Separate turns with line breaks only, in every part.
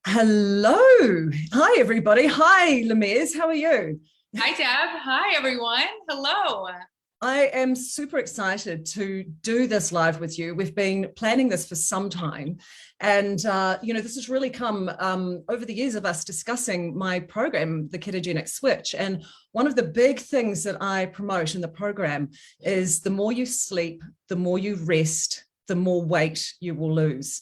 Hello. Hi, everybody. Hi, Lamees. How are you?
Hi, Deb. Hi, everyone. Hello.
I am super excited to do this live with you. We've been planning this for some time. And, this has really come over the years of us discussing my program, the Ketogenic Switch. And one of the big things that I promote in the program is the more you sleep, the more you rest, the more weight you will lose.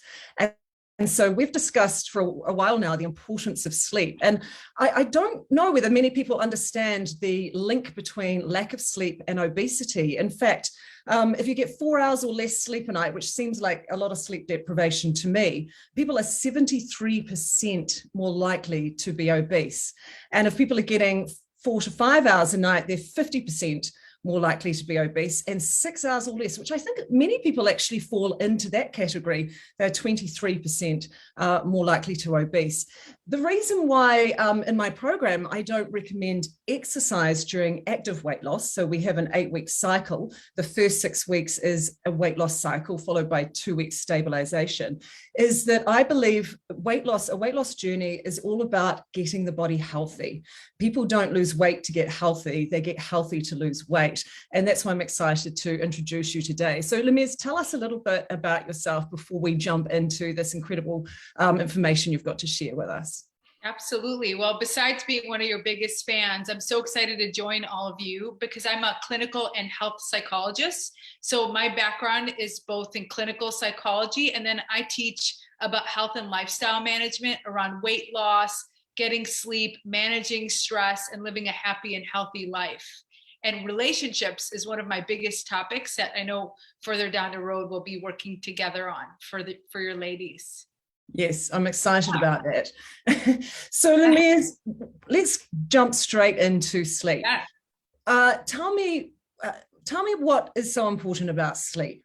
And so we've discussed for a while now the importance of sleep. And I don't know whether many people understand the link between lack of sleep and obesity. In fact, if you get 4 hours or less sleep a night, which seems like a lot of sleep deprivation to me, people are 73% more likely to be obese. And if people are getting 4 to 5 hours a night, they're 50% more likely to be obese, and 6 hours or less, which I think many people actually fall into that category. They're 23% more likely to obese. The reason why in my program, I don't recommend exercise during active weight loss. So we have an 8-week cycle. The first 6 weeks is a weight loss cycle followed by 2 weeks stabilization, is that I believe a weight loss journey is all about getting the body healthy. People don't lose weight to get healthy. They get healthy to lose weight. And that's why I'm excited to introduce you today. So Lamees, tell us a little bit about yourself before we jump into this incredible information you've got to share with us.
Absolutely. Well, besides being one of your biggest fans, I'm so excited to join all of you because I'm a clinical and health psychologist. So my background is both in clinical psychology, and then I teach about health and lifestyle management around weight loss, getting sleep, managing stress, and living a happy and healthy life. And relationships is one of my biggest topics that I know further down the road we'll be working together on for your ladies.
Yes, I'm excited about that. So let's jump straight into sleep.
Yeah.
Tell me, tell me what is so important about sleep.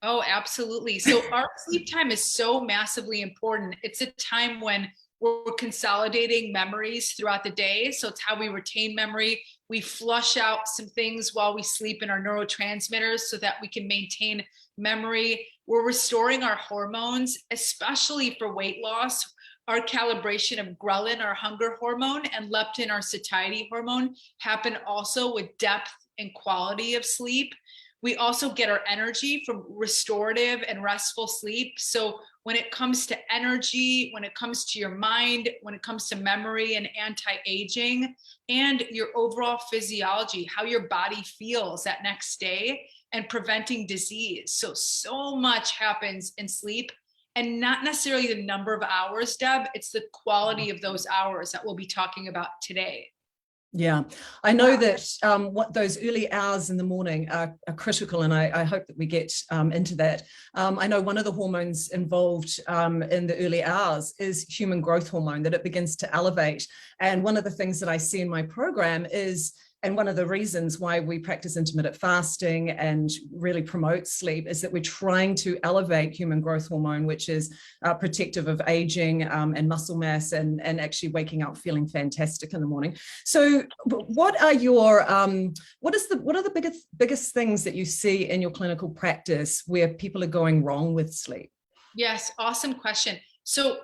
Oh, absolutely. So our sleep time is so massively important. It's a time when we're consolidating memories throughout the day. So it's how we retain memory. We flush out some things while we sleep in our neurotransmitters so that we can maintain memory. We're restoring our hormones, especially for weight loss. Our calibration of ghrelin, our hunger hormone, and leptin, our satiety hormone, happen also with depth and quality of sleep. We also get our energy from restorative and restful sleep. So when it comes to energy, when it comes to your mind, when it comes to memory and anti-aging, and your overall physiology, how your body feels that next day, and preventing disease. So much happens in sleep, and not necessarily the number of hours, Deb, it's the quality of those hours that we'll be talking about today.
Yeah, I know that what those early hours in the morning are critical, and I hope that we get into that. I know one of the hormones involved in the early hours is human growth hormone, that it begins to elevate. And one of the things that I see in my program is, and one of the reasons why we practice intermittent fasting and really promote sleep, is that we're trying to elevate human growth hormone, which is protective of aging and muscle mass, and actually waking up feeling fantastic in the morning. So what are what are the biggest things that you see in your clinical practice where people are going wrong with sleep?
Yes, awesome question. So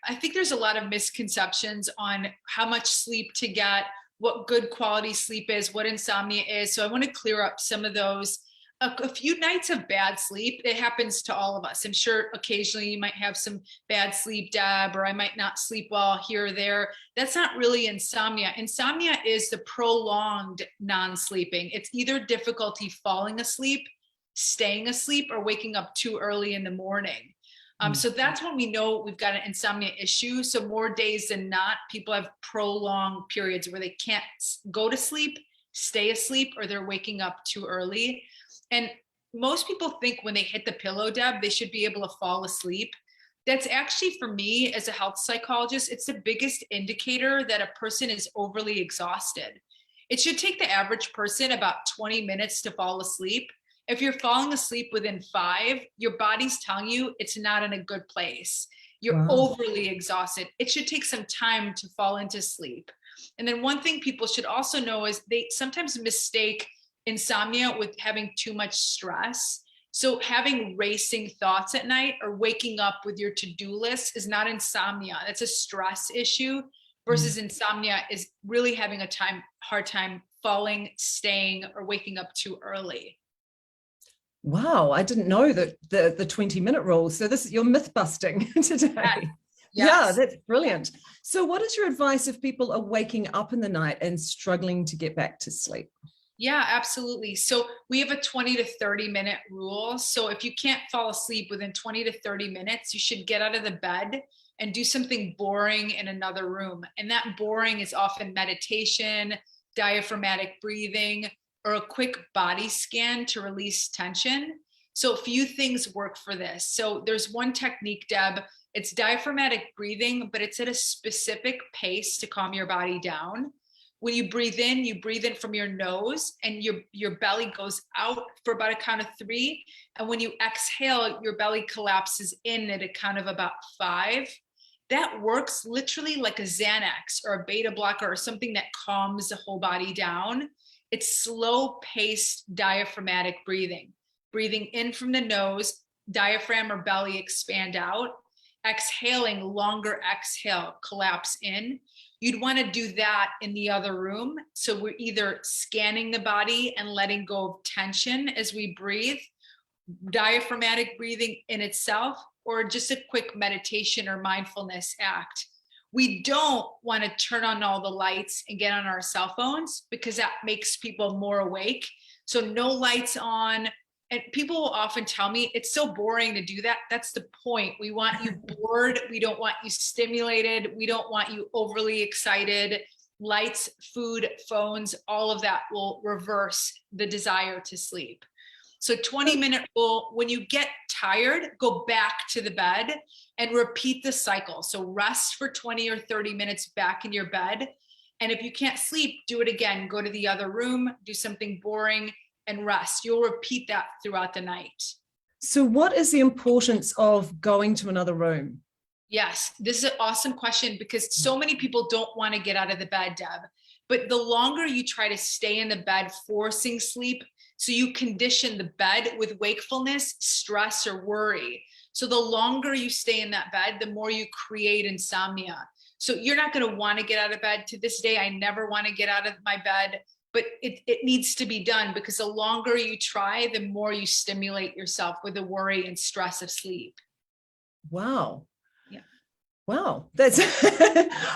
I think there's a lot of misconceptions on how much sleep to get, what good quality sleep is, what insomnia is. So I want to clear up some of those. A few nights of bad sleep, it happens to all of us. I'm sure occasionally you might have some bad sleep, Deb, or I might not sleep well here or there. That's not really insomnia. Insomnia is the prolonged non-sleeping. It's either difficulty falling asleep, staying asleep, or waking up too early in the morning. So that's when we know we've got an insomnia issue. So more days than not, people have prolonged periods where they can't go to sleep, stay asleep, or they're waking up too early. And most people think when they hit the pillow, Deb, they should be able to fall asleep. That's actually, for me as a health psychologist, it's the biggest indicator that a person is overly exhausted. It should take the average person about 20 minutes to fall asleep. If you're falling asleep within 5, your body's telling you it's not in a good place. You're
Wow.
overly exhausted. It should take some time to fall into sleep. And then one thing people should also know is they sometimes mistake insomnia with having too much stress. So having racing thoughts at night or waking up with your to-do list is not insomnia. That's a stress issue versus insomnia is really having a hard time falling, staying, or waking up too early.
Wow, I didn't know that the 20-minute rule. So you're myth busting today.
Yes.
Yeah, that's brilliant. So what is your advice if people are waking up in the night and struggling to get back to sleep?
Yeah, absolutely. So we have a 20 to 30-minute rule. So if you can't fall asleep within 20 to 30 minutes, you should get out of the bed and do something boring in another room. And that boring is often meditation, diaphragmatic breathing, or a quick body scan to release tension. So a few things work for this. So there's one technique, Deb, it's diaphragmatic breathing, but it's at a specific pace to calm your body down. When you breathe in from your nose and your belly goes out for about a count of 3. And when you exhale, your belly collapses in at a count of about 5. That works literally like a Xanax or a beta blocker or something that calms the whole body down. It's slow paced diaphragmatic breathing. Breathing in from the nose, diaphragm or belly expand out. Exhaling, longer exhale, collapse in. You'd want to do that in the other room. So we're either scanning the body and letting go of tension as we breathe, diaphragmatic breathing in itself, or just a quick meditation or mindfulness act. We don't want to turn on all the lights and get on our cell phones because that makes people more awake. So no lights on. And people will often tell me it's so boring to do that. That's the point. We want you bored. We don't want you stimulated. We don't want you overly excited. Lights, food, phones, all of that will reverse the desire to sleep. So 20-minute rule, when you get tired, go back to the bed and repeat the cycle. So rest for 20 or 30 minutes back in your bed. And if you can't sleep, do it again. Go to the other room, do something boring, and rest. You'll repeat that throughout the night.
So what is the importance of going to another room?
Yes, this is an awesome question because so many people don't want to get out of the bed, Deb. But the longer you try to stay in the bed, forcing sleep, so you condition the bed with wakefulness, stress, or worry. So the longer you stay in that bed, the more you create insomnia. So you're not going to want to get out of bed. To this day, I never want to get out of my bed. But it needs to be done because the longer you try, the more you stimulate yourself with the worry and stress of sleep.
Wow.
Yeah.
Wow. That's,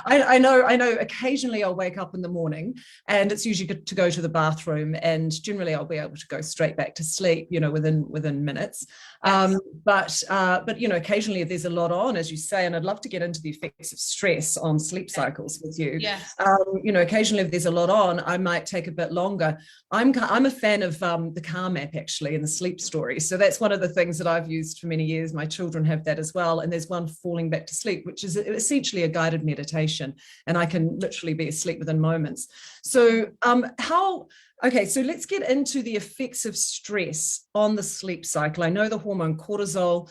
I know occasionally I'll wake up in the morning and it's usually good to go to the bathroom and generally I'll be able to go straight back to sleep, within minutes.
Yes.
But occasionally there's a lot on, as you say, and I'd love to get into the effects of stress on sleep cycles with you.
Yes.
Occasionally if there's a lot on, I might take a bit longer. I'm a fan of the Calm app actually and the sleep story. So that's one of the things that I've used for many years. My children have that as well. And there's one, Falling Back to Sleep, which is essentially a guided meditation. And I can literally be asleep within moments. So so let's get into the effects of stress on the sleep cycle. I know the hormone cortisol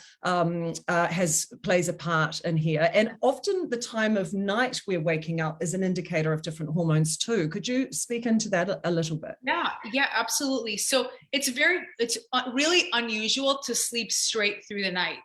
plays a part in here, and often the time of night we're waking up is an indicator of different hormones too. Could you speak into that a little bit?
Yeah, absolutely. So it's really unusual to sleep straight through the night.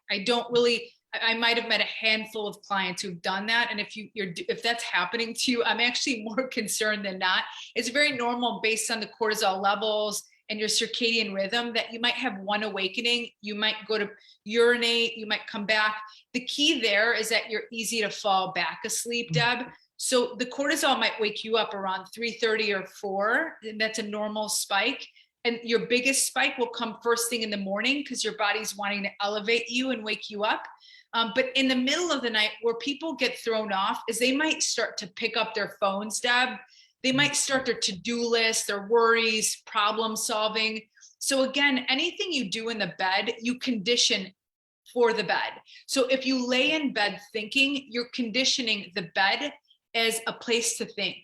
I might have met a handful of clients who've done that. And if that's happening to you, I'm actually more concerned than not. It's very normal based on the cortisol levels and your circadian rhythm that you might have one awakening. You might go to urinate, you might come back. The key there is that you're easy to fall back asleep, Deb. So the cortisol might wake you up around 3:30 or 4, and that's a normal spike. And your biggest spike will come first thing in the morning because your body's wanting to elevate you and wake you up. But in the middle of the night where people get thrown off is they might start to pick up their phones, Deb. They might start their to-do list, their worries, problem solving. So again, anything you do in the bed, you condition for the bed. So if you lay in bed thinking, you're conditioning the bed as a place to think.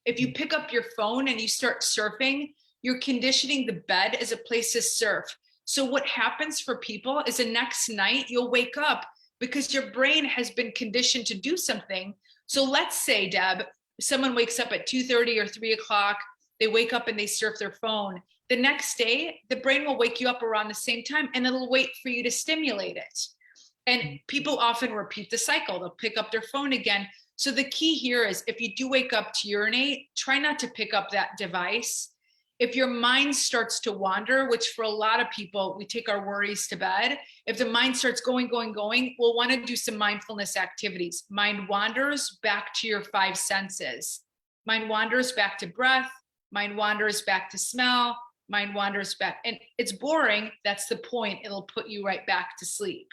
If you pick up your phone and you start surfing, you're conditioning the bed as a place to surf. So what happens for people is the next night you'll wake up because your brain has been conditioned to do something. So let's say, Deb, someone wakes up at 2:30 or 3 o'clock, they wake up and they surf their phone. The next day, the brain will wake you up around the same time and it'll wait for you to stimulate it. And people often repeat the cycle. They'll pick up their phone again. So the key here is if you do wake up to urinate, try not to pick up that device. If your mind starts to wander, which for a lot of people, we take our worries to bed. If the mind starts going, we'll want to do some mindfulness activities. Mind wanders back to your 5 senses. Mind wanders back to breath. Mind wanders back to smell. Mind wanders back. And it's boring. That's the point. It'll put you right back to sleep.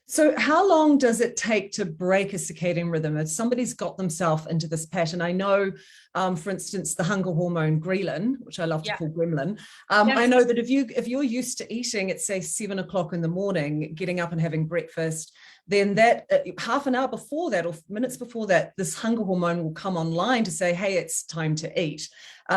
So how long does it take to break a circadian rhythm? If somebody's got themselves into this pattern, I know, for instance, the hunger hormone ghrelin, which I love to call gremlin. I know that if you're used to eating at, say, 7 o'clock in the morning, getting up and having breakfast, then that half an hour before that or minutes before that, this hunger hormone will come online to say, hey, it's time to eat.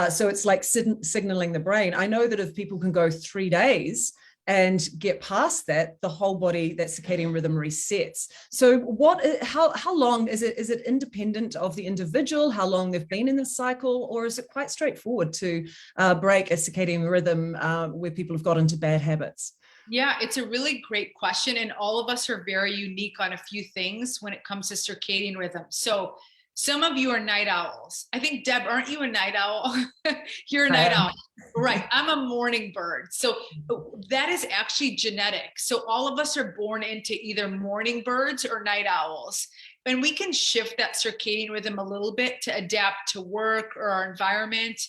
So it's like signaling the brain. I know that if people can go 3 days and get past that, the whole body, that circadian rhythm resets. So how long is it? Is it independent of the individual, how long they've been in the cycle, or is it quite straightforward to break a circadian rhythm where people have got into bad habits?
Yeah, it's a really great question. And all of us are very unique on a few things when it comes to circadian rhythm. So some of you are night owls. I think, Deb, aren't you a night owl? You're a night owl. Right. I'm a morning bird. So that is actually genetic. So all of us are born into either morning birds or night owls. And we can shift that circadian rhythm a little bit to adapt to work or our environment.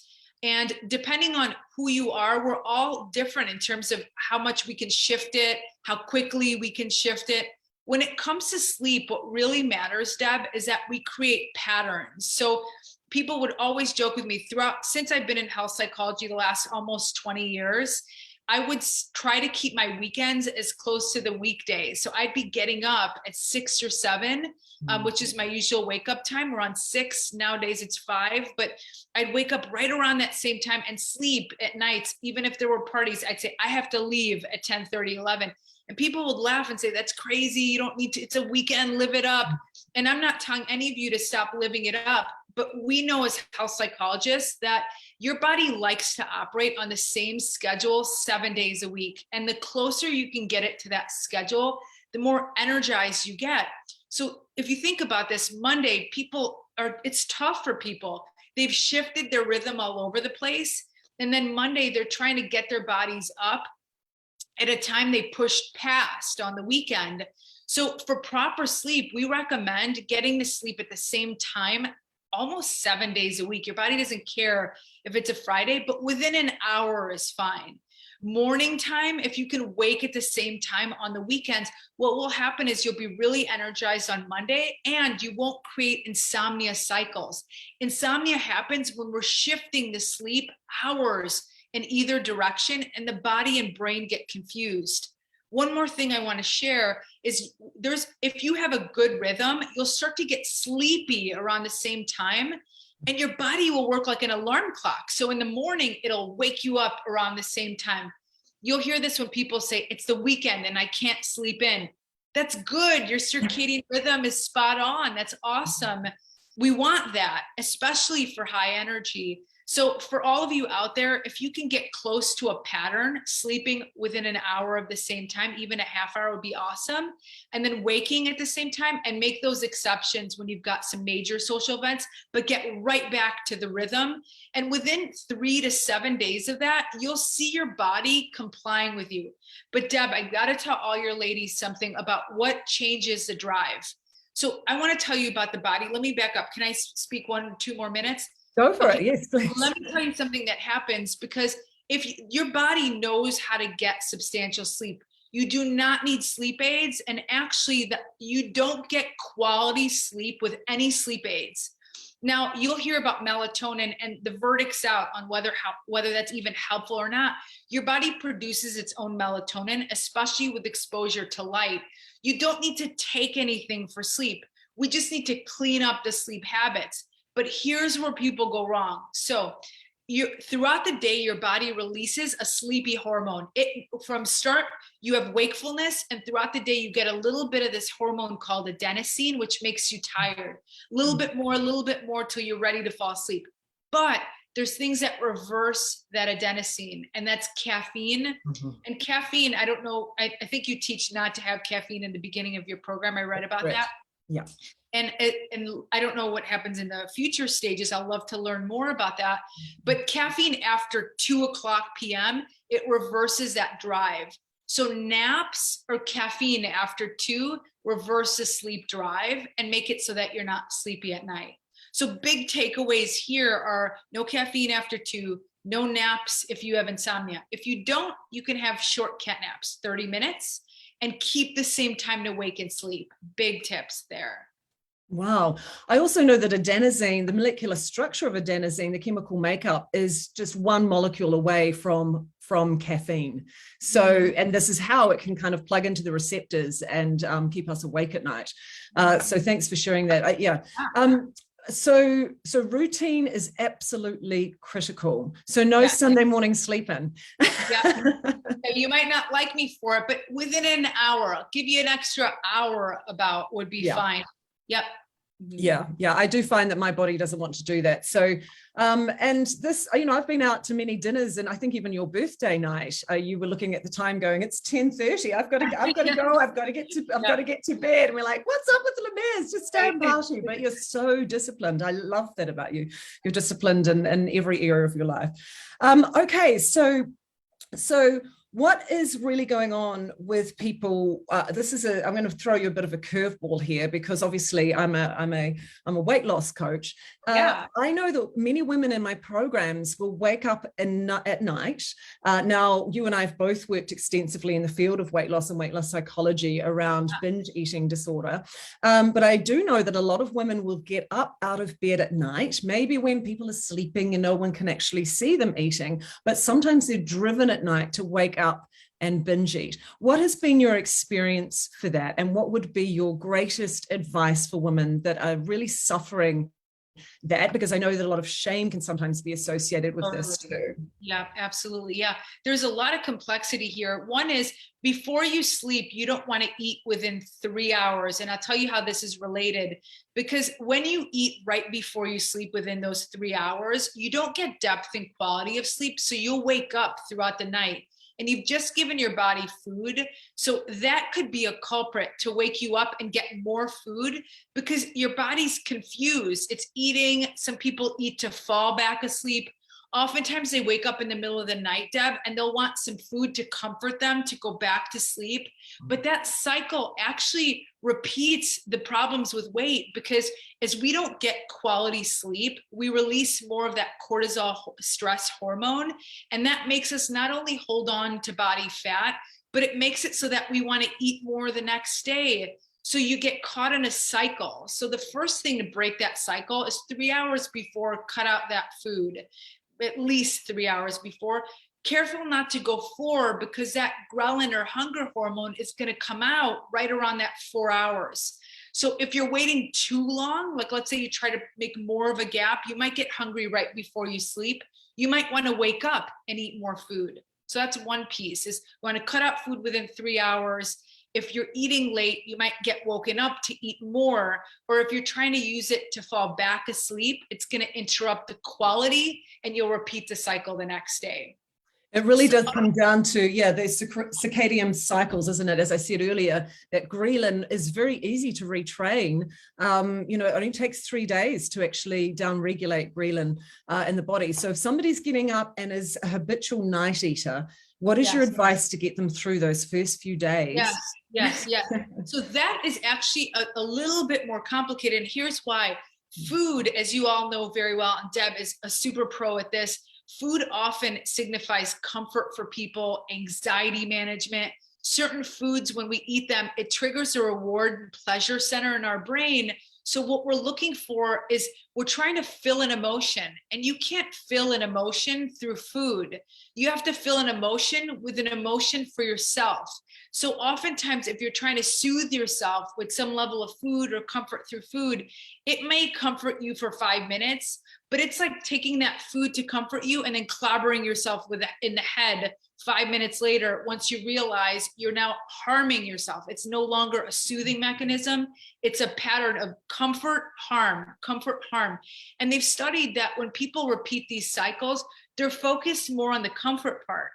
And depending on who you are, we're all different in terms of how much we can shift it, how quickly we can shift it. When it comes to sleep, what really matters, Deb, is that we create patterns. So people would always joke with me since I've been in health psychology the last almost 20 years, I would try to keep my weekends as close to the weekdays. So I'd be getting up at 6 or 7, which is my usual wake up time. We're on 6. Nowadays it's 5, but I'd wake up right around that same time and sleep at nights. Even if there were parties, I'd say, I have to leave at 10:30, 11. And people would laugh and say, that's crazy. You don't need to, it's a weekend, live it up. And I'm not telling any of you to stop living it up, but we know as health psychologists that your body likes to operate on the same schedule 7 days a week. And the closer you can get it to that schedule, the more energized you get. So if you think about this, Monday, it's tough for people. They've shifted their rhythm all over the place. And then Monday, they're trying to get their bodies up at a time they pushed past on the weekend. So for proper sleep, we recommend getting to sleep at the same time, almost 7 days a week. Your body doesn't care if it's a Friday, but within an hour is fine. Morning time, if you can wake at the same time on the weekends, what will happen is you'll be really energized on Monday and you won't create insomnia cycles. Insomnia happens when we're shifting the sleep hours in either direction and the body and brain get confused. One more thing I want to share is if you have a good rhythm, you'll start to get sleepy around the same time and your body will work like an alarm clock. So in the morning, it'll wake you up around the same time. You'll hear this when people say it's the weekend and I can't sleep in. That's good. Your circadian rhythm is spot on. That's awesome. We want that, especially for high energy. So for all of you out there, if you can get close to a pattern, sleeping within an hour of the same time, even a half hour would be awesome. And then waking at the same time, and make those exceptions when you've got some major social events, but get right back to the rhythm. And within 3 to 7 days of that, you'll see your body complying with you. But Deb, I got to tell all your ladies something about what changes the drive. So I want to tell you about the body. Let me back up. Can I speak 1 or 2 more minutes?
Go for it. Yes, please.
Let me tell you something that happens, because if your body knows how to get substantial sleep, you do not need sleep aids. And actually you don't get quality sleep with any sleep aids. Now you'll hear about melatonin and the verdict's out on whether that's even helpful or not. Your body produces its own melatonin, especially with exposure to light. You don't need to take anything for sleep. We just need to clean up the sleep habits. But here's where people go wrong. So throughout the day, your body releases a sleepy hormone. From start, you have wakefulness, and throughout the day, you get a little bit of this hormone called adenosine, which makes you tired. A little bit more till you're ready to fall asleep. But there's things that reverse that adenosine, and that's caffeine. And caffeine, I don't know, I think you teach not to have caffeine in the beginning of your program. I read about that.
Yeah.
And I don't know what happens in the future stages. I'll love to learn more about that. But caffeine after 2:00 p.m., it reverses that drive. So naps or caffeine after 2 reverse the sleep drive and make it so that you're not sleepy at night. So big takeaways here are no caffeine after 2, no naps if you have insomnia. If you don't, you can have short cat naps, 30 minutes, and keep the same time to wake and sleep. Big tips there.
Wow. I also know that adenosine, the molecular structure of adenosine, the chemical makeup, is just one molecule away from caffeine. So, and this is how it can kind of plug into the receptors and keep us awake at night. So thanks for sharing that. So routine is absolutely critical. So no Sunday morning sleeping.
You might not like me for it, but within an hour, I'll give you an extra hour about would be fine. Yep.
Yeah. I do find that my body doesn't want to do that. So, and this, I've been out to many dinners, and I think even your birthday night, you were looking at the time going, it's 10:30. I've got to go. I've got to get to bed. And we're like, what's up with Lamees? Just stay and party. But you're so disciplined. I love that about you. You're disciplined in every area of your life. Okay. So what is really going on with people? I'm going to throw you a bit of a curveball here, because obviously I'm a weight loss coach. I know that many women in my programs will wake up at night. Now, you and I have both worked extensively in the field of weight loss and weight loss psychology around binge eating disorder. But I do know that a lot of women will get up out of bed at night, maybe when people are sleeping and no one can actually see them eating, but sometimes they're driven at night to wake up and binge eat. What has been your experience for that? And what would be your greatest advice for women that are really suffering that? Because I know that a lot of shame can sometimes be associated with this too.
Yeah, absolutely. Yeah. There's a lot of complexity here. One is, before you sleep, you don't want to eat within 3 hours. And I'll tell you how this is related, because when you eat right before you sleep within those 3 hours, you don't get depth and quality of sleep. So you'll wake up throughout the night and you've just given your body food. So that could be a culprit to wake you up and get more food, because your body's confused. It's eating. Some people eat to fall back asleep. Oftentimes they wake up in the middle of the night, Deb, and they'll want some food to comfort them to go back to sleep. But that cycle actually repeats the problems with weight, because as we don't get quality sleep, we release more of that cortisol stress hormone. And that makes us not only hold on to body fat, but it makes it so that we want to eat more the next day. So you get caught in a cycle. So the first thing to break that cycle is 3 hours before, cut out that food. At least 3 hours before. Careful not to go 4, because that ghrelin or hunger hormone is going to come out right around that 4 hours. So if you're waiting too long, like let's say you try to make more of a gap, you might get hungry right before you sleep. You might want to wake up and eat more food. So that's one piece, is you want to cut out food within 3 hours. If you're eating late, you might get woken up to eat more. Or if you're trying to use it to fall back asleep, it's going to interrupt the quality and you'll repeat the cycle the next day.
It really does come down to, there's circadian cycles, isn't it? As I said earlier, that ghrelin is very easy to retrain. It only takes 3 days to actually down-regulate ghrelin in the body. So if somebody's getting up and is a habitual night eater, what is your advice to get them through those first few days?
Yes. So that is actually a little bit more complicated. And here's why. Food, as you all know very well, and Deb is a super pro at this, food often signifies comfort for people, anxiety management. Certain foods, when we eat them, it triggers a reward and pleasure center in our brain. So what we're looking for is, we're trying to fill an emotion, and you can't fill an emotion through food. You have to fill an emotion with an emotion for yourself. So oftentimes, if you're trying to soothe yourself with some level of food or comfort through food, it may comfort you for 5 minutes, but it's like taking that food to comfort you and then clobbering yourself with in the head 5 minutes later, once you realize you're now harming yourself. It's no longer a soothing mechanism. It's a pattern of comfort, harm, comfort, harm. And they've studied that when people repeat these cycles, they're focused more on the comfort part.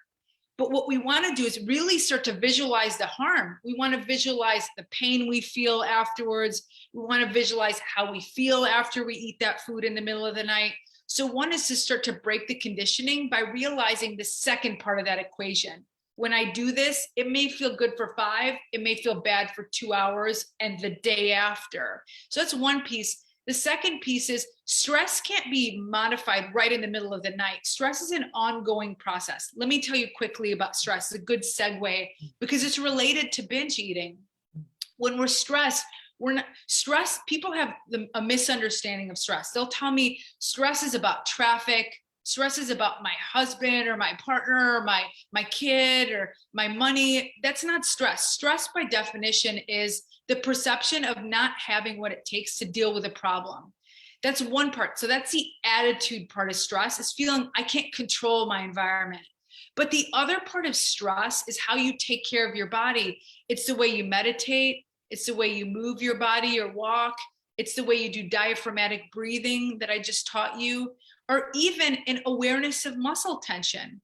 But what we want to do is really start to visualize the harm. We want to visualize the pain we feel afterwards. We want to visualize how we feel after we eat that food in the middle of the night. So one is to start to break the conditioning by realizing the second part of that equation. When I do this, it may feel good for 5, it may feel bad for 2 hours and the day after. So that's one piece. The second piece is stress can't be modified right in the middle of the night. Stress is an ongoing process. Let me tell you quickly about stress. It's a good segue because it's related to binge eating. When we're stressed, people have a misunderstanding of stress. They'll tell me stress is about traffic. Stress is about my husband or my partner or my kid or my money. That's not stress. Stress by definition is the perception of not having what it takes to deal with a problem. That's one part. So that's the attitude part of stress, is feeling I can't control my environment. But the other part of stress is how you take care of your body. It's the way you meditate. It's the way you move your body or walk. It's the way you do diaphragmatic breathing that I just taught you, or even an awareness of muscle tension.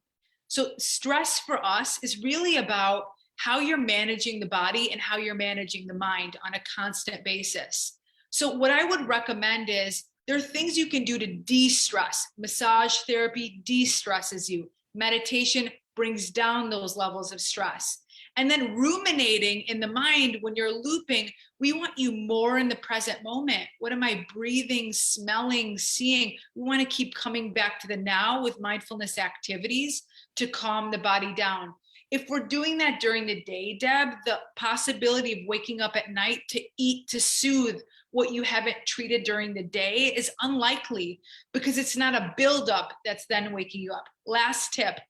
So stress for us is really about how you're managing the body and how you're managing the mind on a constant basis. So what I would recommend is there are things you can do to de-stress. Massage therapy de-stresses you. Meditation brings down those levels of stress. And then ruminating in the mind, when you're looping, we want you more in the present moment. What am I breathing, smelling, seeing? We want to keep coming back to the now with mindfulness activities to calm the body down. If we're doing that during the day, Deb, the possibility of waking up at night to eat, to soothe what you haven't treated during the day is unlikely, because it's not a buildup that's then waking you up. Last tip,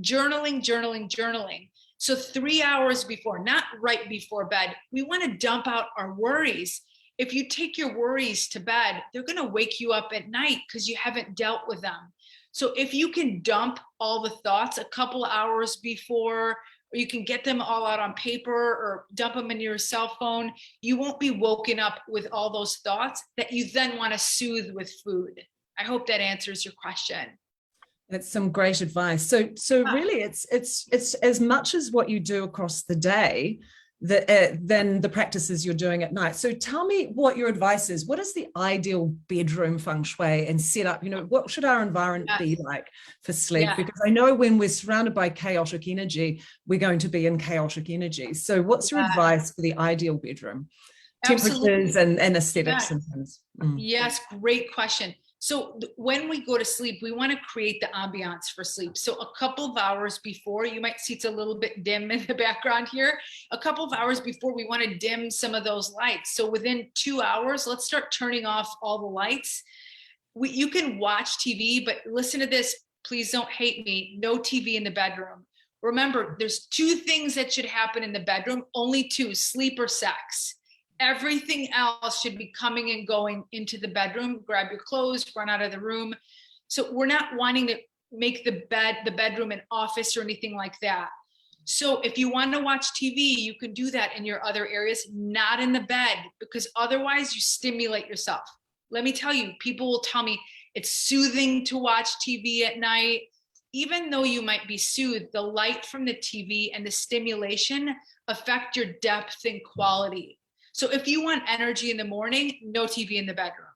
journaling. So 3 hours before, not right before bed, we want to dump out our worries. If you take your worries to bed, they're going to wake you up at night because you haven't dealt with them. So if you can dump all the thoughts a couple hours before, or you can get them all out on paper or dump them in your cell phone, you won't be woken up with all those thoughts that you then want to soothe with food. I hope that answers your question.
That's some great advice. So really, it's as much as what you do across the day than the practices you're doing at night. So tell me what your advice is. What is the ideal bedroom feng shui and setup? You know, what should our environment be like for sleep?
Yeah.
Because I know when we're surrounded by chaotic energy, we're going to be in chaotic energy. So what's your advice for the ideal bedroom? Temperatures and aesthetics and things.
Yes, great question. So when we go to sleep, we want to create the ambiance for sleep. So a couple of hours before, you might see it's a little bit dim in the background here. A couple of hours before, we want to dim some of those lights. So within 2 hours, let's start turning off all the lights. You can watch TV, but listen to this. Please don't hate me. No TV in the bedroom. Remember, there's 2 things that should happen in the bedroom, only 2, sleep or sex. Everything else should be coming and going into the bedroom. Grab your clothes, run out of the room. So we're not wanting to make the bedroom an office or anything like that. So if you want to watch TV, you can do that in your other areas, not in the bed, because otherwise you stimulate yourself. Let me tell you, people will tell me it's soothing to watch TV at night. Even though you might be soothed, the light from the TV and the stimulation affect your depth and quality. So if you want energy in the morning, no TV in the bedroom.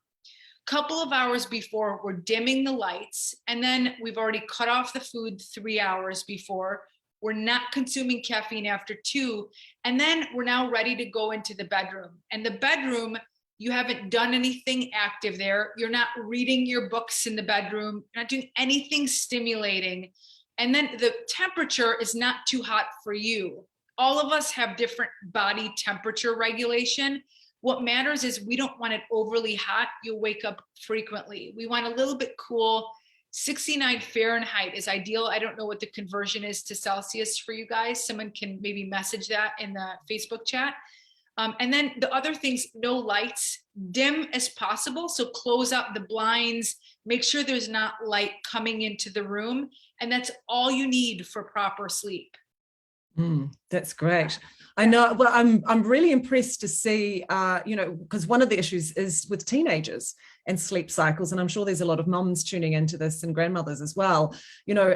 Couple of hours before, we're dimming the lights, and then we've already cut off the food 3 hours before. We're not consuming caffeine after 2, and then we're now ready to go into the bedroom. And the bedroom, you haven't done anything active there. You're not reading your books in the bedroom. You're not doing anything stimulating. And then the temperature is not too hot for you. All of us have different body temperature regulation. What matters is we don't want it overly hot. You'll wake up frequently. We want a little bit cool. 69 Fahrenheit is ideal. I don't know what the conversion is to Celsius for you guys. Someone can maybe message that in the Facebook chat. And then the other things, no lights, dim as possible. So close up the blinds, make sure there's not light coming into the room. And that's all you need for proper sleep.
That's great. I know. Well, I'm really impressed to see, because one of the issues is with teenagers and sleep cycles, and I'm sure there's a lot of mums tuning into this and grandmothers as well.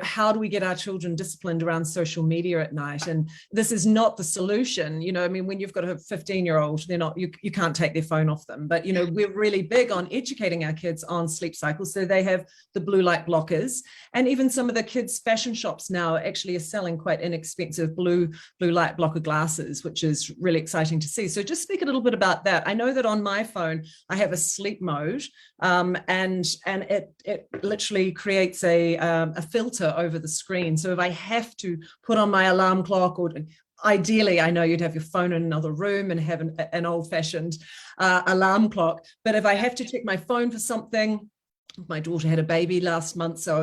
How do we get our children disciplined around social media at night? And this is not the solution. I mean, when you've got a 15-year-old, they're not, you can't take their phone off them. But we're really big on educating our kids on sleep cycles, so they have the blue light blockers, and even some of the kids' fashion shops now actually are selling quite inexpensive blue light blocker glasses, which is really exciting to see. So just speak a little bit about that. I know that on my phone I have a sleep mode, and it literally creates a filter over the screen. So if I have to put on my alarm clock, or ideally, I know you'd have your phone in another room and have an old-fashioned alarm clock, but if I have to check my phone for something, my daughter had a baby last month, so I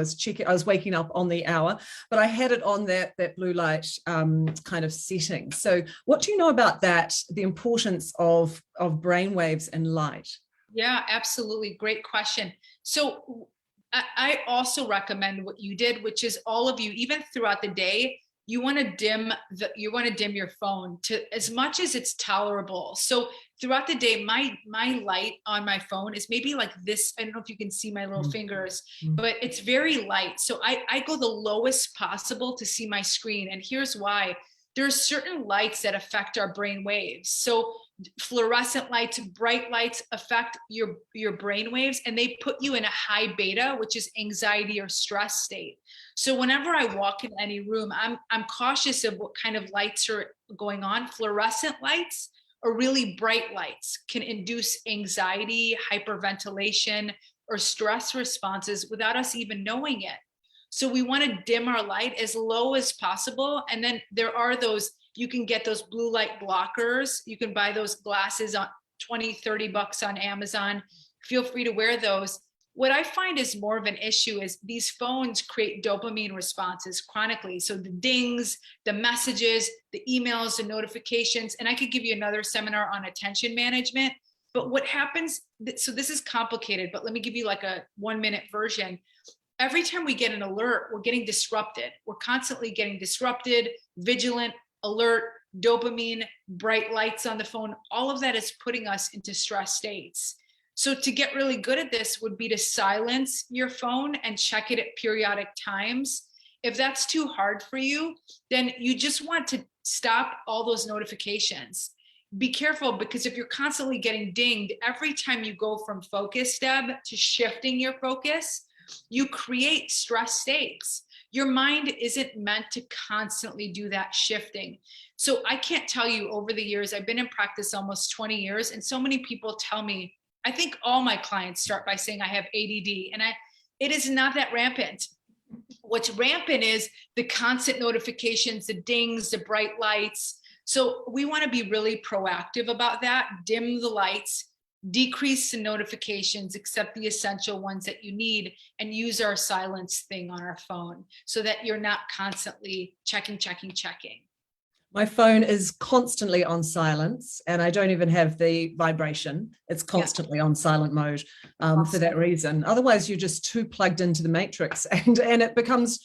was waking up on the hour, but I had it on that blue light kind of setting. So what do you know about that, the importance of brain waves and light?
Yeah, absolutely. Great question. So I also recommend what you did, which is all of you, even throughout the day, you want to dim your phone to as much as it's tolerable. So throughout the day, my light on my phone is maybe like this. I don't know if you can see my little fingers, but it's very light. So I go the lowest possible to see my screen. And here's why. There are certain lights that affect our brain waves. So fluorescent lights, bright lights affect your brain waves, and they put you in a high beta, which is anxiety or stress state. So whenever I walk in any room, I'm cautious of what kind of lights are going on. Fluorescent lights or really bright lights can induce anxiety, hyperventilation, or stress responses without us even knowing it. So we want to dim our light as low as possible. And then there are you can get those blue light blockers. You can buy those glasses on $20-30 on Amazon. Feel free to wear those. What I find is more of an issue is these phones create dopamine responses chronically. So the dings, the messages, the emails, the notifications, and I could give you another seminar on attention management. But what happens, so this is complicated, but let me give you like a 1-minute version. Every time we get an alert, we're getting disrupted. We're constantly getting disrupted, vigilant, alert, dopamine, bright lights on the phone. All of that is putting us into stress states. So to get really good at this would be to silence your phone and check it at periodic times. If that's too hard for you, then you just want to stop all those notifications. Be careful, because if you're constantly getting dinged, every time you go from focus, Deb, to shifting your focus, you create stress states. Your mind isn't meant to constantly do that shifting. So I can't tell you, over the years, I've been in practice almost 20 years, and so many people tell me, I think all my clients start by saying I have ADD, and it is not that rampant. What's rampant is the constant notifications, the dings, the bright lights. So we want to be really proactive about that. Dim the lights, decrease the notifications, except the essential ones that you need, and use our silence thing on our phone so that you're not constantly checking.
My phone is constantly on silence, and I don't even have the vibration. It's constantly on silent mode for that reason. Otherwise, you're just too plugged into the matrix, and it becomes,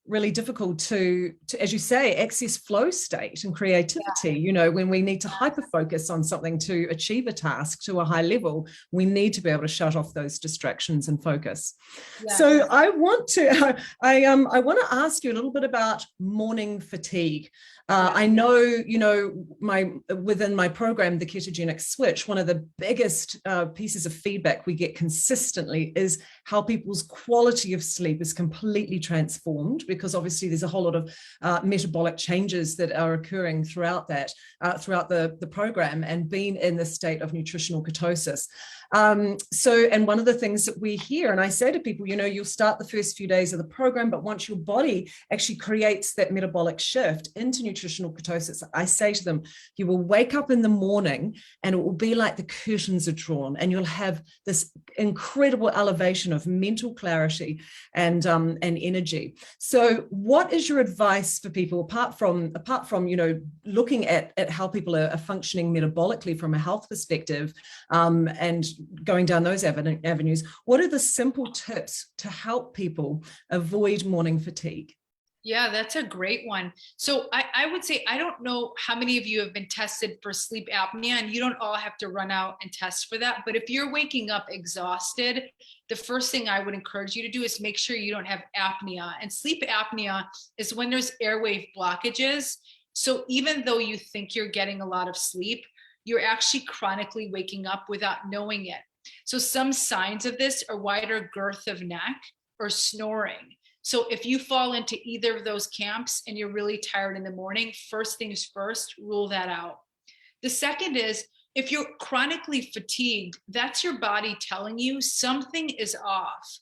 really difficult to, as you say, access flow state and creativity. When we need to hyper focus on something to achieve a task to a high level, we need to be able to shut off those distractions and focus. So I want to ask you a little bit about morning fatigue. I know, within my program, the ketogenic switch, one of the biggest pieces of feedback we get consistently is how people's quality of sleep is completely transformed, because obviously there's a whole lot of metabolic changes that are occurring throughout the program, and being in the state of nutritional ketosis. And one of the things that we hear, and I say to people, you'll start the first few days of the program, but once your body actually creates that metabolic shift into nutritional ketosis, I say to them, you will wake up in the morning and it will be like the curtains are drawn, and you'll have this incredible elevation of mental clarity and energy. So So what is your advice for people apart from, looking at how people are functioning metabolically from a health perspective, and going down those avenues? What are the simple tips to help people avoid morning fatigue?
Yeah, that's a great one. So I would say, I don't know how many of you have been tested for sleep apnea, and you don't all have to run out and test for that. But if you're waking up exhausted, the first thing I would encourage you to do is make sure you don't have apnea. And sleep apnea is when there's airway blockages. So even though you think you're getting a lot of sleep, you're actually chronically waking up without knowing it. So some signs of this are wider girth of neck or snoring. So if you fall into either of those camps and you're really tired in the morning, first things first, rule that out. The second is, if you're chronically fatigued, that's your body telling you something is off.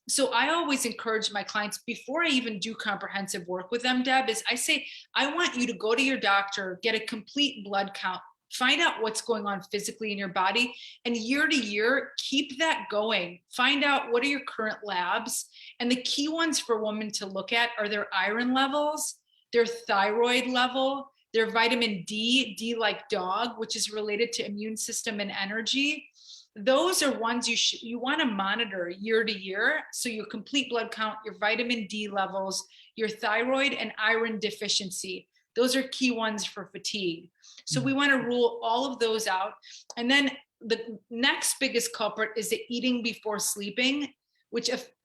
So I always encourage my clients, before I even do comprehensive work with them, Deb, is I say, I want you to go to your doctor, get a complete blood count, find out what's going on physically in your body, and year to year, keep that going. Find out what are your current labs. And the key ones for women to look at are their iron levels, their thyroid level, their vitamin D, D like dog, which is related to immune system and energy. Those are ones you want to monitor year to year. So your complete blood count, your vitamin D levels, your thyroid and iron deficiency. Those are key ones for fatigue. So we want to rule all of those out. And then the next biggest culprit is the eating before sleeping,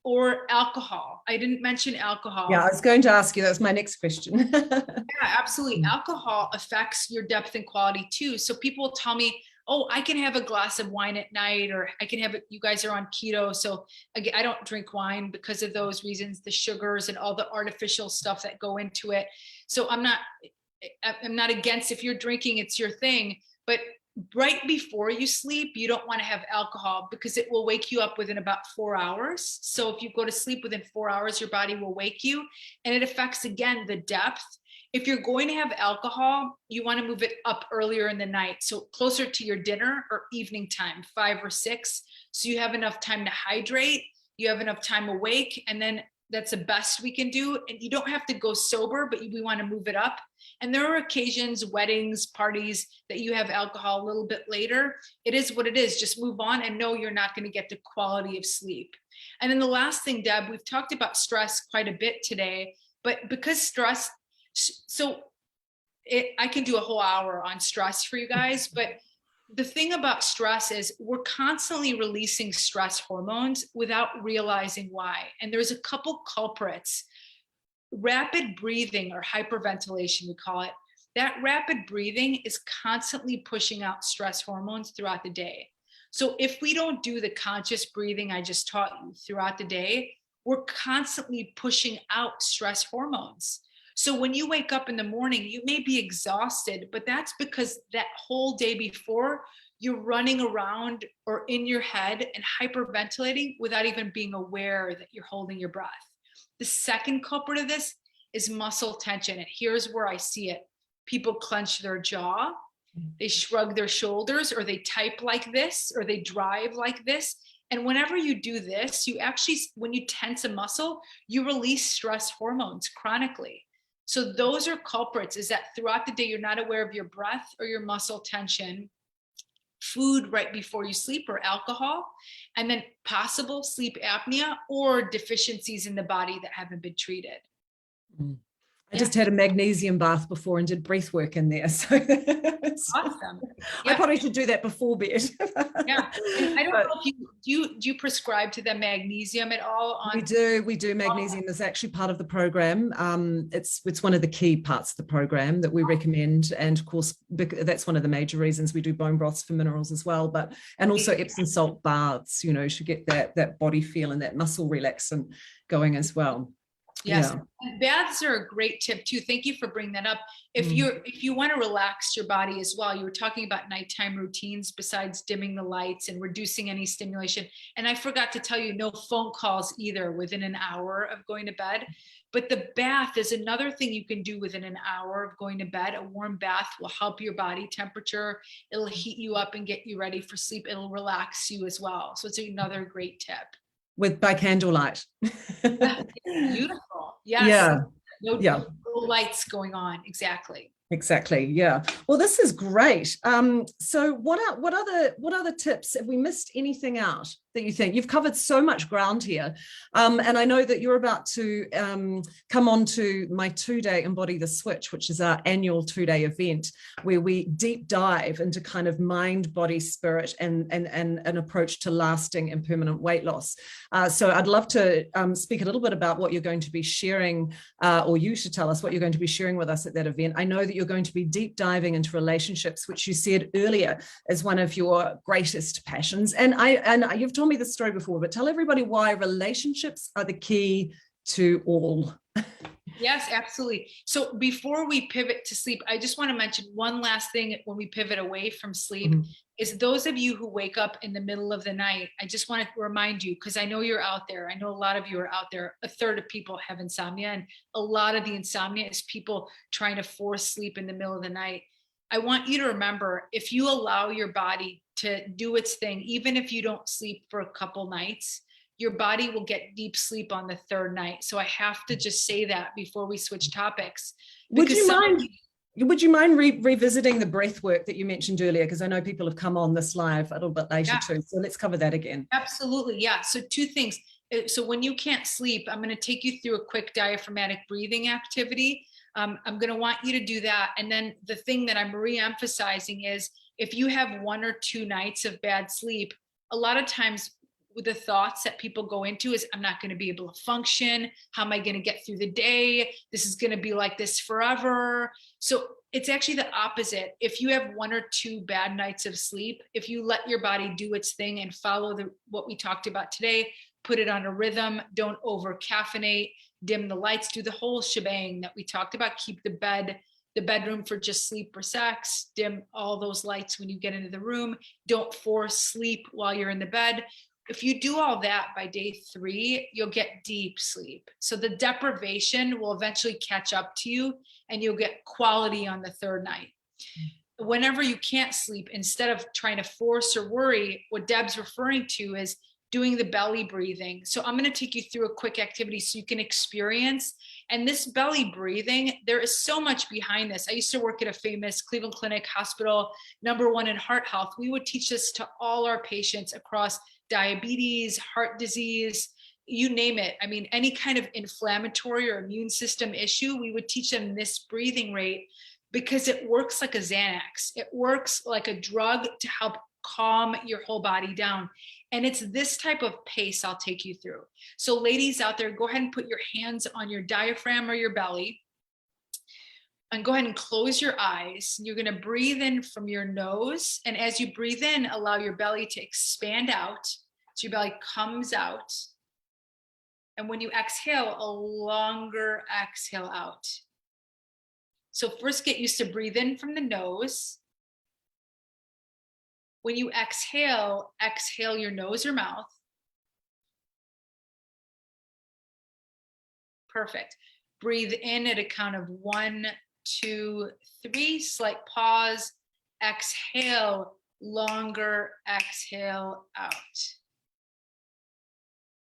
or alcohol. I didn't mention alcohol.
Yeah, I was going to ask you, that's my next question.
Yeah, absolutely. Alcohol affects your depth and quality too. So people tell me, oh, I can have a glass of wine at night, or I can have it. You guys are on keto. So I don't drink wine because of those reasons, the sugars and all the artificial stuff that go into it. So I'm not against, if you're drinking, it's your thing, but right before you sleep, you don't want to have alcohol because it will wake you up within about 4 hours. So if you go to sleep within 4 hours, your body will wake you, and it affects, again, the depth. If you're going to have alcohol, you want to move it up earlier in the night. So closer to your dinner or evening time, 5 or 6. So you have enough time to hydrate, you have enough time awake, and then that's the best we can do. And you don't have to go sober, but we want to move it up. And there are occasions, weddings, parties, that you have alcohol a little bit later. It is what it is. Just move on and know you're not going to get the quality of sleep. And then the last thing, Deb, we've talked about stress quite a bit today, but because stress, I can do a whole hour on stress for you guys, but the thing about stress is we're constantly releasing stress hormones without realizing why. And there's a couple culprits. Rapid breathing, or hyperventilation, we call it. That rapid breathing is constantly pushing out stress hormones throughout the day. So if we don't do the conscious breathing I just taught you throughout the day, we're constantly pushing out stress hormones. So when you wake up in the morning, you may be exhausted, but that's because that whole day before, you're running around or in your head and hyperventilating without even being aware that you're holding your breath. The second culprit of this is muscle tension. And here's where I see it. People clench their jaw, they shrug their shoulders, or they type like this, or they drive like this. And whenever you do this, you actually, when you tense a muscle, you release stress hormones chronically. So those are culprits, is that throughout the day, you're not aware of your breath or your muscle tension, food right before you sleep, or alcohol, and then possible sleep apnea or deficiencies in the body that haven't been treated.
I just had a magnesium bath before and did breath work in there. So
awesome.
Yeah. I probably should do that before bed.
Yeah. And I don't know if do you prescribe to the magnesium at all?
We do. Magnesium is actually part of the program. It's one of the key parts of the program that we recommend. And of course, that's one of the major reasons we do bone broths for minerals as well. And also Epsom salt baths, to get that body feel and that muscle relax and going as well.
Yes.
Yeah.
And baths are a great tip too. Thank you for bringing that up. If you want to relax your body as well, you were talking about nighttime routines besides dimming the lights and reducing any stimulation. And I forgot to tell you, no phone calls either within an hour of going to bed. But the bath is another thing you can do within an hour of going to bed. A warm bath will help your body temperature. It'll heat you up and get you ready for sleep. It'll relax you as well. So it's another great tip.
By candlelight.
Beautiful. Yes.
Yeah.
No,
Yeah.
no lights going on. Exactly.
Exactly. Yeah. Well, this is great. So what other tips? Have we missed anything out that you think? You've covered so much ground here. And I know that you're about to come on to my 2-day Embody the Switch, which is our annual 2-day event where we deep dive into kind of mind, body, spirit, and an approach to lasting and permanent weight loss. So I'd love to speak a little bit about what you're going to be sharing, or you should tell us what you're going to be sharing with us at that event. I know that you're going to be deep diving into relationships, which you said earlier is one of your greatest passions. And you've told me this story before, but tell everybody why relationships are the key to all.
Yes, absolutely. So before we pivot to sleep, I just want to mention one last thing when we pivot away from sleep. Is those of you who wake up in the middle of the night, I just want to remind you, because I know you're out there. I know a lot of you are out there. A third of people have insomnia, and a lot of the insomnia is people trying to force sleep in the middle of the night. I want you to remember, if you allow your body to do its thing, even if you don't sleep for a couple nights, your body will get deep sleep on the third night. So I have to just say that before we switch topics.
Would you mind revisiting the breath work that you mentioned earlier? Because I know people have come on this live a little bit later too. So let's cover that again.
Absolutely. Yeah. So 2 things. So when you can't sleep, I'm going to take you through a quick diaphragmatic breathing activity. I'm going to want you to do that. And then the thing that I'm re-emphasizing is if you have 1 or 2 nights of bad sleep, a lot of times the thoughts that people go into is, I'm not going to be able to function. How am I going to get through the day? This is going to be like this forever. So it's actually the opposite. If you have 1 or 2 bad nights of sleep, if you let your body do its thing and follow what we talked about today, put it on a rhythm, don't over caffeinate, dim the lights, do the whole shebang that we talked about, keep the bedroom for just sleep or sex, dim all those lights when you get into the room, don't force sleep while you're in the bed. If you do all that by day 3, you'll get deep sleep. So the deprivation will eventually catch up to you and you'll get quality on the 3rd night. Whenever you can't sleep, instead of trying to force or worry, what Deb's referring to is doing the belly breathing. So I'm going to take you through a quick activity so you can experience. And this belly breathing, there is so much behind this. I used to work at a famous Cleveland Clinic hospital, #1 in heart health. We would teach this to all our patients across diabetes, heart disease, you name it. I mean, any kind of inflammatory or immune system issue, we would teach them this breathing rate because it works like a Xanax. It works like a drug to help calm your whole body down. And it's this type of pace I'll take you through. So ladies out there, go ahead and put your hands on your diaphragm or your belly. And go ahead and close your eyes. You're going to breathe in from your nose. And as you breathe in, allow your belly to expand out. So your belly comes out. And when you exhale, a longer exhale out. So first get used to breathe in from the nose. When you exhale, exhale your nose or mouth. Perfect. Breathe in at a count of 1, 2, 3, slight pause, exhale, longer exhale out.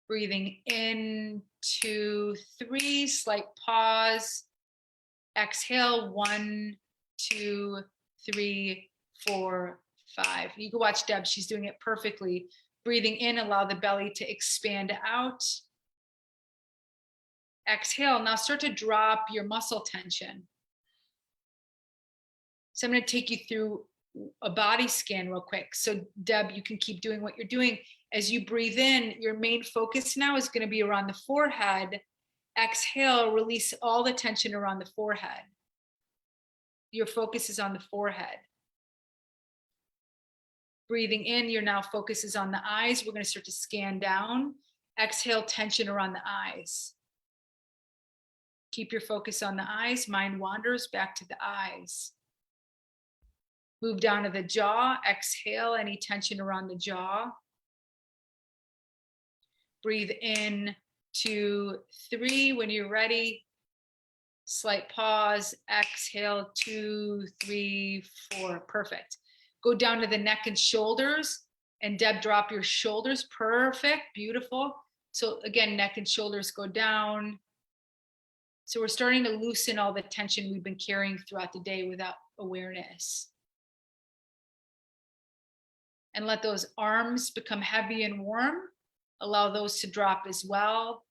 Breathing in, 2, 3, slight pause, exhale, 1, 2, 3, 4, 5. You can watch Deb, she's doing it perfectly. Breathing in, allow the belly to expand out. Exhale, now start to drop your muscle tension. So I'm going to take you through a body scan real quick. So Deb, you can keep doing what you're doing. As you breathe in, your main focus now is going to be around the forehead. Exhale, release all the tension around the forehead. Your focus is on the forehead. Breathing in, your now focus is on the eyes. We're going to start to scan down. Exhale, tension around the eyes. Keep your focus on the eyes. Mind wanders back to the eyes. Move down to the jaw. Exhale any tension around the jaw. Breathe in, 2, 3. When you're ready, slight pause. Exhale, 2, 3, 4. Perfect. Go down to the neck and shoulders. And Deb, drop your shoulders. Perfect. Beautiful. So again, neck and shoulders go down. So we're starting to loosen all the tension we've been carrying throughout the day without awareness. And let those arms become heavy and warm. Allow those to drop as well.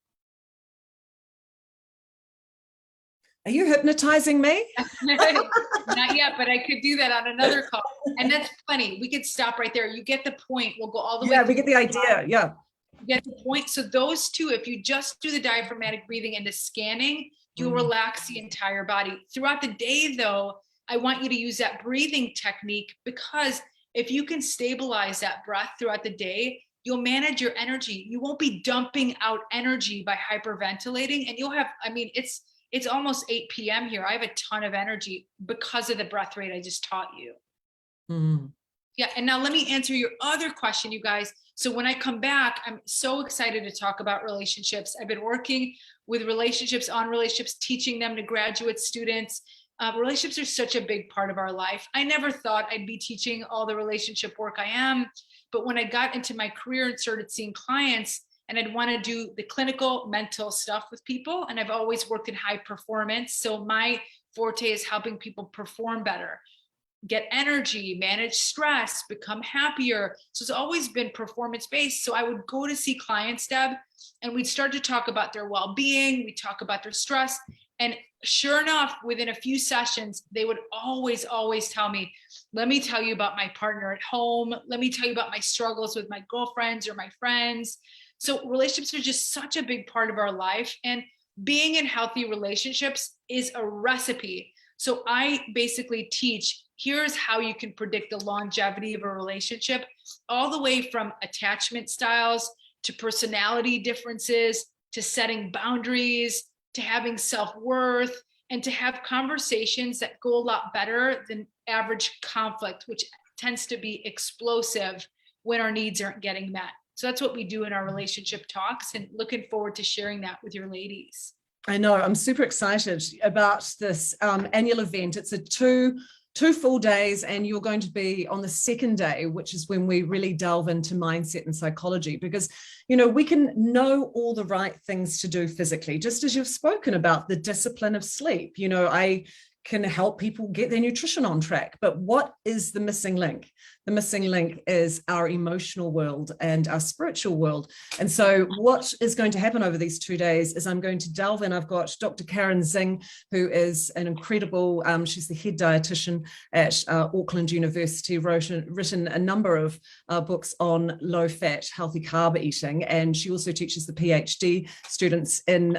Are you hypnotizing me?
Not yet, but I could do that on another call. And that's plenty. We could stop right there. You get the point. We'll go all the way.
Yeah, we get the idea. Yeah.
You get the point. So those two, if you just do the diaphragmatic breathing and the scanning, you'll relax the entire body. Throughout the day, though, I want you to use that breathing technique, because if you can stabilize that breath throughout the day, you'll manage your energy. You won't be dumping out energy by hyperventilating, and you'll have, I mean, it's almost 8 p.m. here. I have a ton of energy because of the breath rate I just taught you. Yeah. And now let me answer your other question, you guys. So when I come back, I'm so excited to talk about relationships. I've been working with relationships, on relationships, teaching them to graduate students. Relationships are such a big part of our life. I never thought I'd be teaching all the relationship work I am. But when I got into my career and started seeing clients, and I'd want to do the clinical mental stuff with people, and I've always worked in high performance. So my forte is helping people perform better, get energy, manage stress, become happier. So it's always been performance-based. So I would go to see clients, Deb, and we'd start to talk about their well-being. We talk about their stress. And sure enough, within a few sessions, they would always tell me, let me tell you about my partner at home. Let me tell you about my struggles with my girlfriends or my friends. So relationships are just such a big part of our life. And being in healthy relationships is a recipe. So I basically teach, here's how you can predict the longevity of a relationship, all the way from attachment styles to personality differences, to setting boundaries, to having self-worth, and to have conversations that go a lot better than average conflict, which tends to be explosive when our needs aren't getting met. So that's what we do in our relationship talks, and looking forward to sharing that with your ladies.
I know, I'm super excited about this annual event. It's a two full days, and you're going to be on the second day, which is when we really delve into mindset and psychology, because, you know, we can know all the right things to do physically, just as you've spoken about the discipline of sleep. You know, I can help people get their nutrition on track, but what is the missing link? The missing link is our emotional world and our spiritual world. And so what is going to happen over these 2 days is I'm going to delve in. I've got Dr. Karen Zing, who is an incredible, she's the head dietitian at Auckland University, written a number of books on low-fat, healthy carb eating. And she also teaches the PhD students in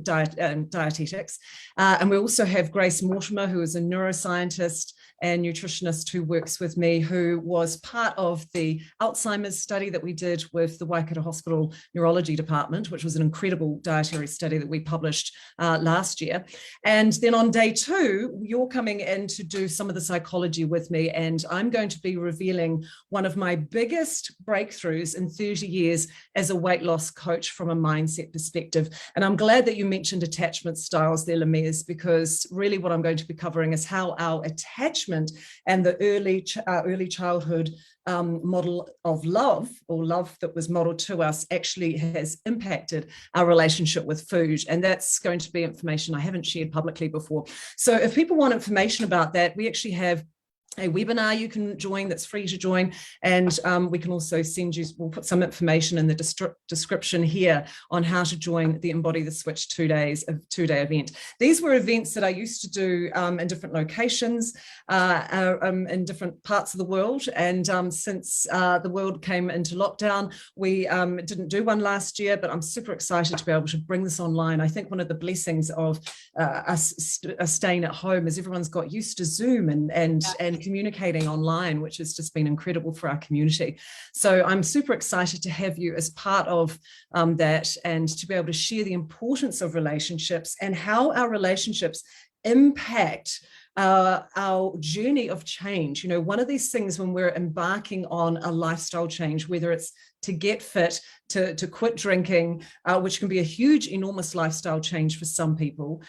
dietetics. And we also have Grace Mortimer, who is a neuroscientist and nutritionist who works with me, who was part of the Alzheimer's study that we did with the Waikato Hospital Neurology Department, which was an incredible dietary study that we published last year. And then on day 2, you're coming in to do some of the psychology with me, and I'm going to be revealing one of my biggest breakthroughs in 30 years as a weight loss coach from a mindset perspective. And I'm glad that you mentioned attachment styles there, Lamees, because really what I'm going to be covering is how our attachment and the early childhood model of love, or love that was modeled to us, actually has impacted our relationship with food. And that's going to be information I haven't shared publicly before. So if people want information about that, we actually have a webinar you can join that's free to join, and we can also send you, we'll put some information in the description here on how to join the Embody the Switch 2-day event. These were events that I used to do in different locations in different parts of the world, and since the world came into lockdown, we didn't do one last year, but I'm super excited to be able to bring this online. I think one of the blessings of us staying at home is everyone's got used to Zoom and communicating online, which has just been incredible for our community. So I'm super excited to have you as part of that, and to be able to share the importance of relationships and how our relationships impact our journey of change. You know, one of these things when we're embarking on a lifestyle change, whether it's to get fit, to quit drinking, which can be a huge, enormous lifestyle change for some people,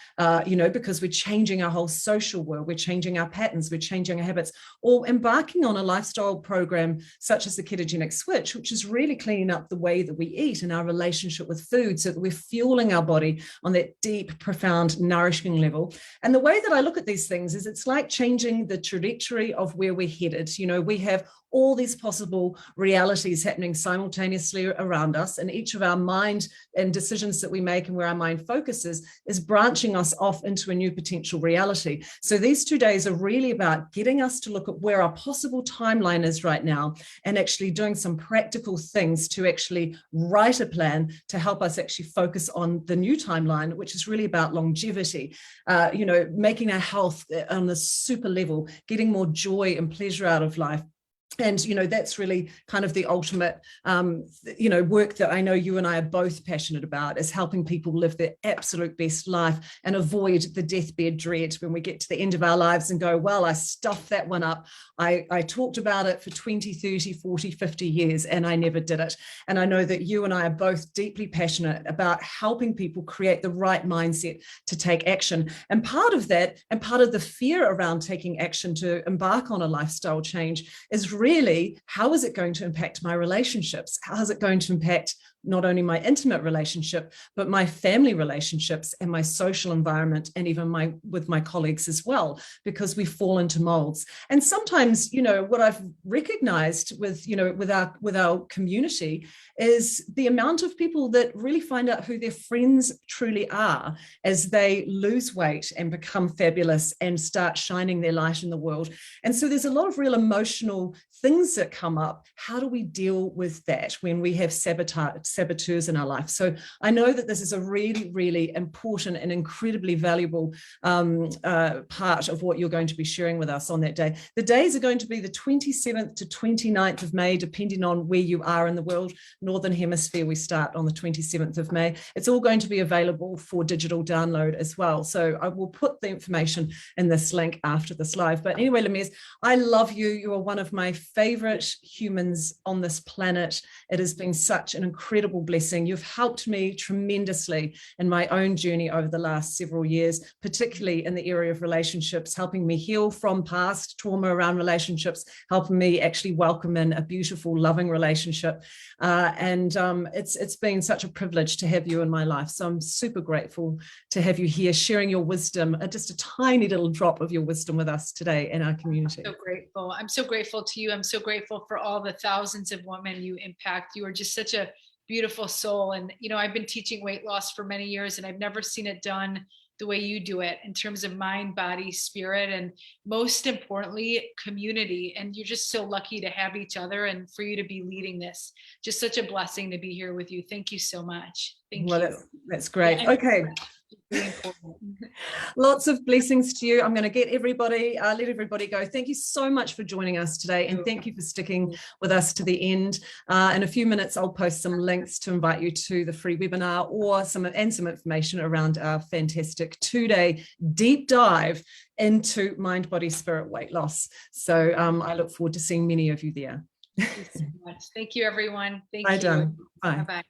you know, because we're changing our whole social world, we're changing our patterns, we're changing our habits, or embarking on a lifestyle program such as the ketogenic switch, which is really cleaning up the way that we eat and our relationship with food so that we're fueling our body on that deep, profound, nourishing level. And the way that I look at these things is it's like changing the trajectory of where we're headed. You know, we have all these possible realities happening simultaneously around us, and each of our mind and decisions that we make and where our mind focuses is branching us off into a new potential reality. So these 2 days are really about getting us to look at where our possible timeline is right now and actually doing some practical things to actually write a plan to help us actually focus on the new timeline, which is really about longevity, you know, making our health on a super level, getting more joy and pleasure out of life. And, you know, that's really kind of the ultimate, you know, work that I know you and I are both passionate about, is helping people live their absolute best life and avoid the deathbed dread when we get to the end of our lives and go, well, I stuffed that one up. I talked about it for 20, 30, 40, 50 years and I never did it. And I know that you and I are both deeply passionate about helping people create the right mindset to take action. And part of that, and part of the fear around taking action to embark on a lifestyle change, is really, how is it going to impact my relationships? How is it going to impact not only my intimate relationship, but my family relationships and my social environment, and even with my colleagues as well, because we fall into molds. And sometimes, you know, what I've recognized with, you know, with our community is the amount of people that really find out who their friends truly are as they lose weight and become fabulous and start shining their light in the world. And so there's a lot of real emotional things that come up. How do we deal with that when we have saboteurs in our life? So I know that this is a really, really important and incredibly valuable part of what you're going to be sharing with us on that day. The days are going to be the 27th to 29th of May, depending on where you are in the world. Northern Hemisphere, we start on the 27th of May. It's all going to be available for digital download as well. So I will put the information in this link after this live. But anyway, Lamees, I love you. You are one of my favorite humans on this planet. It has been such an incredible blessing. You've helped me tremendously in my own journey over the last several years, particularly in the area of relationships, helping me heal from past trauma around relationships, helping me actually welcome in a beautiful, loving relationship. It's been such a privilege to have you in my life. So I'm super grateful to have you here sharing your wisdom, just a tiny little drop of your wisdom with us today in our community.
So grateful. I'm so grateful to you. I'm so grateful for all the thousands of women you impact. You are just such a beautiful soul. And, you know, I've been teaching weight loss for many years and I've never seen it done the way you do it in terms of mind, body, spirit, and most importantly, community. And you're just so lucky to have each other and for you to be leading this. Just such a blessing to be here with you. Thank you so much. Thank you.
That's great.
Yeah,
okay. Lots of blessings to you. I'm going to get everybody, let everybody go. Thank you so much for joining us today. And thank you for sticking with us to the end. In a few minutes, I'll post some links to invite you to the free webinar or some information around our fantastic 2-day deep dive into mind, body, spirit weight loss. So I look forward to seeing many of you there.
Thank you so much. Thank you, everyone. Thank
Bye,
you.
Done. Bye.
Bye-bye.